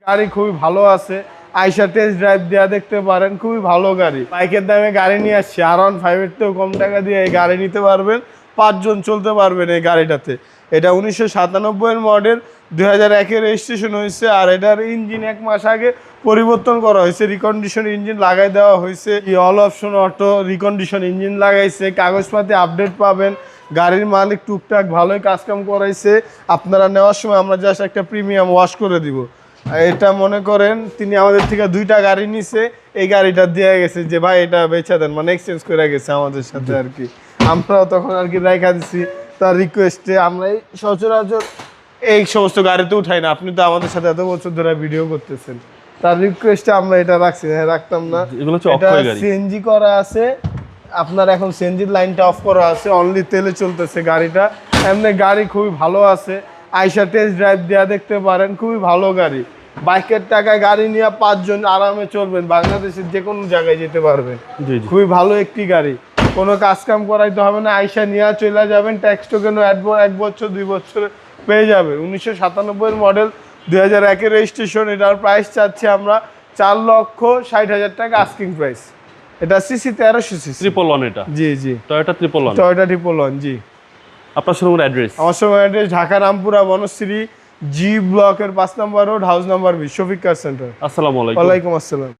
গাড়ি খুবই ভালো আছে, আইসা টেস্ট ড্রাইভ দেওয়া দেখতে পারেন, খুবই ভালো গাড়ি। বাইকের দামে গাড়ি নিয়ে আসছি, R15 এর থেকেও কম টাকা দিয়ে এই গাড়ি নিতে পারবেন, 5 জন চলতে পারবেন এই গাড়িটাতে। এটা 1997 এর মডেল, 2001 রেজিস্ট্রেশন হয়েছে। আর এটার ইঞ্জিন 1 মাস আগে পরিবর্তন করা হয়েছে, রিকন্ডিশন ইঞ্জিন লাগাই দেওয়া হয়েছে। All option auto recondition engine লাগাইছে, কাগজপাতি আপডেট পাবেন। গাড়ির মালিক টুকটাক ভালোই কাজকাম করাইছে। আপনারা নেওয়ার সময় আমরা জাস্ট একটা প্রিমিয়াম ওয়াশ করে দিব। এটা মনে করেন তিনি আমাদের থেকে 2টা গাড়ি নিছে, এই গাড়িটা দিয়ে গেছে যে ভাই এটা বেচা দেন, মানে এক্সচেঞ্জ করে গেছে আমাদের সাথে আর কি। আমরাও তখন আর কি রাইখা দিছি তার রিকোয়েস্টে। আমরা এই সচরাচর এই সমস্ত গাড়িতে উঠাই না, আপনি তো আমাদের সাথে এত বছর ধরে ভিডিও করতেছেন, তার রিকোয়েস্টে আমরা এটা রাখছি, রাখতাম না। এটা সিএনজি করা আছে আপনার, এখন সিএনজির লাইনটা অফ করা আছে, অনলি তেলে চলতেছে গাড়িটা। এমনি গাড়ি খুবই ভালো আছে, আইসা টেস্ট ড্রাইভ দেওয়া দেখতে পারেন, খুবই ভালো গাড়ি। বাইকের টাকায় গাড়ি নিয়ে 5 জন আরামে চলবেন, বাংলাদেশের যে কোনো জায়গায় যেতে পারবেন। খুবই ভালো একটি গাড়ি, কোনো কাজ কাম করাইতে হবে না, আইসা নিয়ে চলে যাবেন। ট্যাক্স টোকেন 1 বছর 2 বছর পেয়ে যাবে। 1997 এর মডেল, 2001 এর রেজিস্ট্রেশন। এটার প্রাইস চাচ্ছি আমরা 4,60,000 টাকা আস্কিং প্রাইস। এটা সিসি 1300 সিসি। 111 এটা? জি জি, টয়োটা 111। টয়োটা 111 জি। আপনার শোরুমের অ্যাড্রেস? আমার শোরুমের অ্যাড্রেস ঢাকা রামপুরা বনশ্রী জি ব্লকের 5 নম্বর road, house number 20, Shafiq car centre. আসসালামু আলাইকুম। ওয়ালাইকুম আসসালাম।